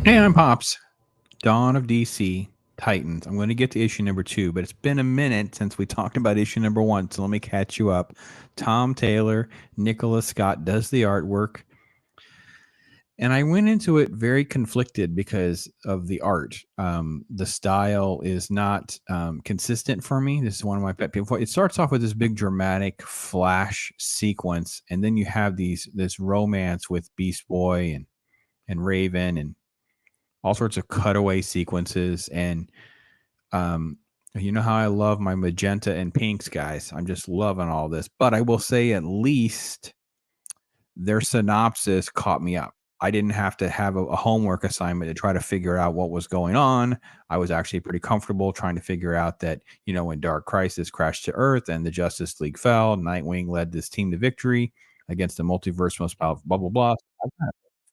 Hey, I'm Pops. Dawn of DC Titans. I'm going to get to issue number 2, but it's been a minute since we talked about issue number 1, so let me catch you up. Tom Taylor, Nicola Scott does the artwork, and I went into it very conflicted because of the art. The style is not consistent for me. This is one of my pet peeves. It starts off with this big dramatic flash sequence, and then you have this romance with Beast Boy and Raven and all sorts of cutaway sequences. And um, you know how I love my magenta and pinks, guys. I'm just loving all this. But I will say, at least their synopsis caught me up. I didn't have to have a homework assignment to try to figure out what was going on. I was actually pretty comfortable trying to figure out that, when Dark Crisis crashed to Earth and the Justice League fell, Nightwing led this team to victory against the multiverse most powerful, blah, blah, blah.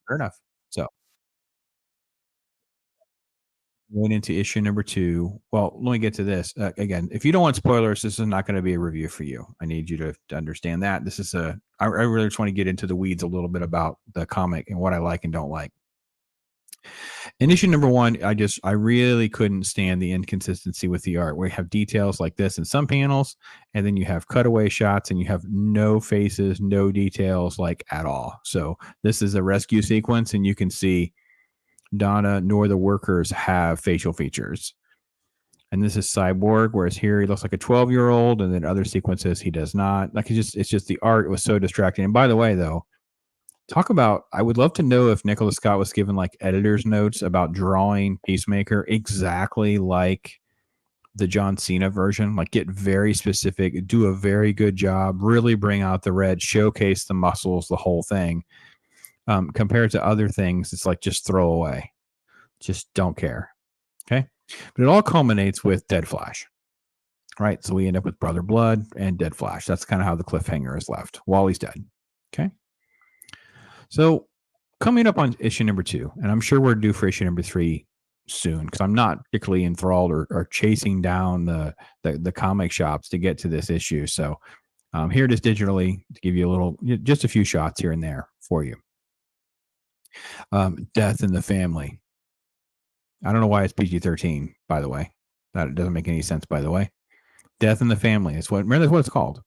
Fair enough. So went into issue number 2. Well, let me get to this. Again, if you don't want spoilers, this is not going to be a review for you. I need you to understand that. I really just want to get into the weeds a little bit about the comic and what I like and don't like. In issue number 1, I really couldn't stand the inconsistency with the art, where you have details like this in some panels, and then you have cutaway shots and you have no faces, no details like at all. So this is a rescue sequence, and you can see Donna nor the workers have facial features. And this is Cyborg, whereas here he looks like a 12-year-old, and then other sequences he does not. Like it's just the art was so distracting. And by the way, though, I would love to know if Nicola Scott was given like editor's notes about drawing Peacemaker exactly like the John Cena version. Like, get very specific, do a very good job, really bring out the red, showcase the muscles, the whole thing. Compared to other things, it's like just throw away. Just don't care. Okay. But it all culminates with Dead Flash, right? So we end up with Brother Blood and Dead Flash. That's kind of how the cliffhanger is left. Wally's dead. Okay. So coming up on issue number 2, and I'm sure we're due for issue number 3 soon, because I'm not particularly enthralled or chasing down the comic shops to get to this issue. So here it is digitally to give you just a few shots here and there for you. Death in the Family. I don't know why it's PG-13, by the way. That doesn't make any sense, by the way. Death in the Family. That's what it's called.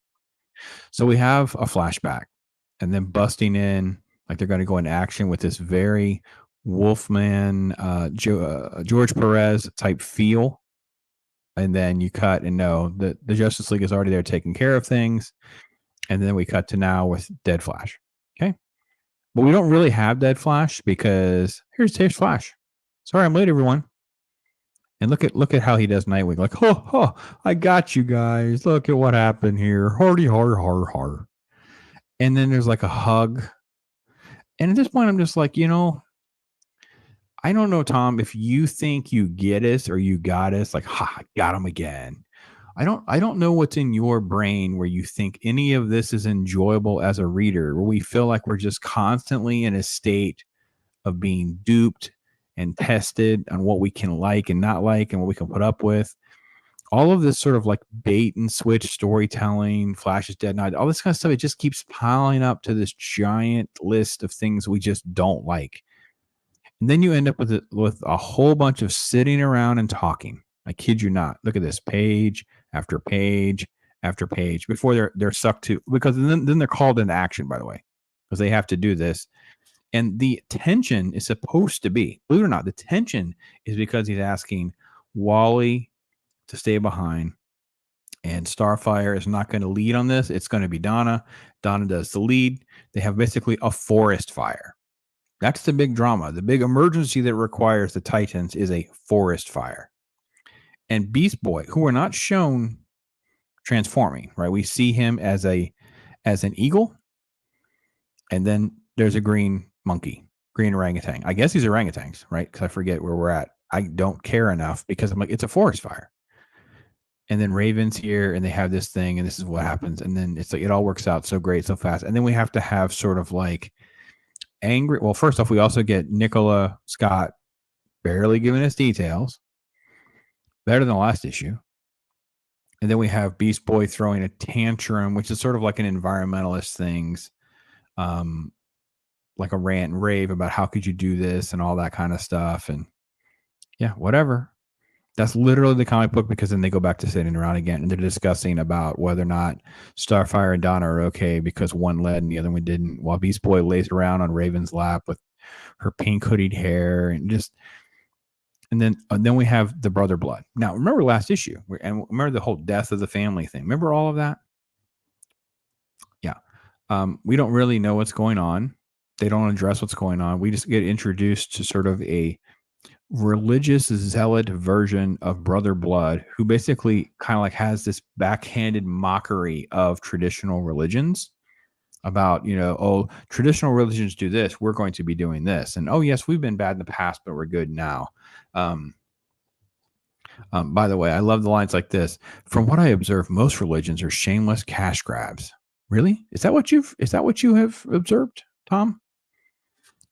So we have a flashback, and then busting in, like they're going to go into action with this very Wolfman, George Perez type feel. And then you cut and know that the Justice League is already there taking care of things. And then we cut to now with Dead Flash. Okay. But we don't really have Dead Flash because here's Flash. Sorry, I'm late, everyone. And look at how he does Nightwing. Like, I got you guys. Look at what happened here. Hardy, har, har, har. And then there's like a hug. And at this point, I'm just like, I don't know, Tom, if you think you get us or you got us, like, I got him again. I don't know what's in your brain where you think any of this is enjoyable as a reader, where we feel like we're just constantly in a state of being duped and tested on what we can like and not like and what we can put up with. All of this sort of like bait and switch storytelling, Flash is dead, night, all this kind of stuff, it just keeps piling up to this giant list of things we just don't like. And then you end up with a whole bunch of sitting around and talking. I kid you not. Look at this, page after page after page before they're sucked to, because then they're called into action, by the way, because they have to do this. And the tension is supposed to be, believe it or not, the tension is because he's asking Wally to stay behind, and Starfire is not going to lead on this. It's going to be Donna. Donna does the lead. They have basically a forest fire. That's the big drama. The big emergency that requires the Titans is a forest fire. And Beast Boy, who are not shown transforming, right? We see him as an eagle, and then there's a green monkey, green orangutan. I guess these are orangutans, right? Because I forget where we're at. I don't care enough because I'm like, it's a forest fire. And then Raven's here, and they have this thing, and this is what happens. And then it's like it all works out so great, so fast. And then we have to have sort of like angry. Well, first off, we also get Nicola Scott barely giving us details, better than the last issue. And then we have Beast Boy throwing a tantrum, which is sort of like an environmentalist things. like a rant and rave about how could you do this and all that kind of stuff. And yeah, whatever. That's literally the comic book, because then they go back to sitting around again and they're discussing about whether or not Starfire and Donna are okay because one led and the other one didn't, while Beast Boy lays around on Raven's lap with her pink hoodied hair and then we have the brother blood. Now, remember last issue, and remember the whole death of the family thing. Remember all of that? Yeah. We don't really know what's going on. They don't address what's going on. We just get introduced to sort of a religious zealot version of brother blood who basically kind of like has this backhanded mockery of traditional religions about, oh, traditional religions do this, we're going to be doing this, and oh yes, we've been bad in the past but we're good now. By the way, I love the lines like this: from what I observe, most religions are shameless cash grabs. Really? Is that what you have observed, Tom?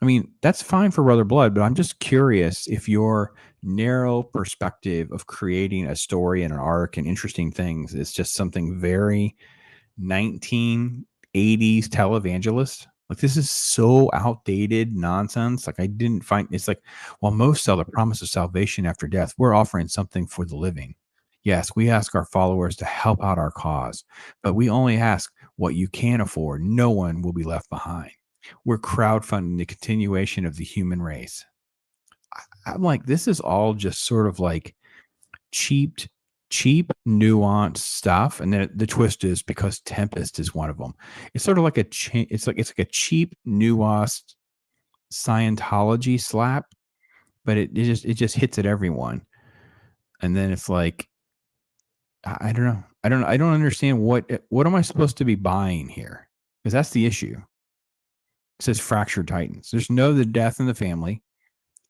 I mean, that's fine for Brother Blood, but I'm just curious if your narrow perspective of creating a story and an arc and interesting things is just something very 1980s televangelist. Like, this is so outdated nonsense. Like, I didn't find it's like, while most sell the promise of salvation after death, we're offering something for the living. Yes, we ask our followers to help out our cause, but we only ask what you can afford. No one will be left behind. We're crowdfunding the continuation of the human race. I'm like, this is all just sort of like cheap, nuanced stuff. And then the twist is because Tempest is one of them. It's sort of like it's like a cheap, nuanced Scientology slap, but it just hits at everyone. And then it's like, I don't know. I don't understand what am I supposed to be buying here? Because that's the issue. It says fractured Titans. There's the death in the family.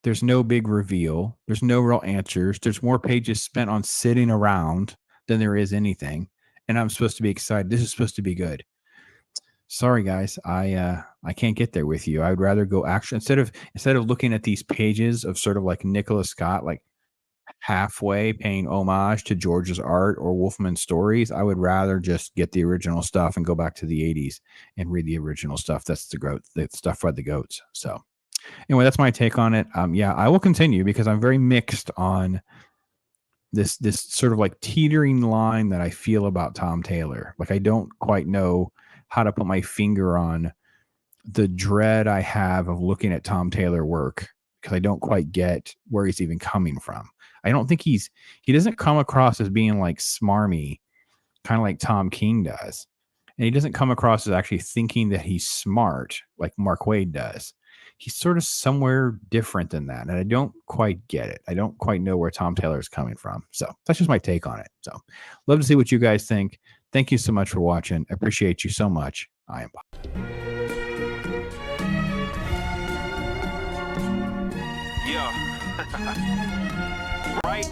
There's no big reveal. There's no real answers. There's more pages spent on sitting around than there is anything. And I'm supposed to be excited. This is supposed to be good. Sorry, guys. I can't get there with you. I would rather go action instead of looking at these pages of sort of like Nicola Scott, like halfway paying homage to George's art or Wolfman's stories. I would rather just get the original stuff and go back to the 80s and read the original stuff. That's the stuff by the goats. So anyway, that's my take on it. Yeah, I will continue because I'm very mixed on this sort of like teetering line that I feel about Tom Taylor. Like, I don't quite know how to put my finger on the dread I have of looking at Tom Taylor work, because I don't quite get where he's even coming from. I don't think he doesn't come across as being like smarmy, kind of like Tom King does. And he doesn't come across as actually thinking that he's smart like Mark Waid does. He's sort of somewhere different than that. And I don't quite get it. I don't quite know where Tom Taylor is coming from. So that's just my take on it. So love to see what you guys think. Thank you so much for watching. I appreciate you so much. I am Bob. Yeah. Right?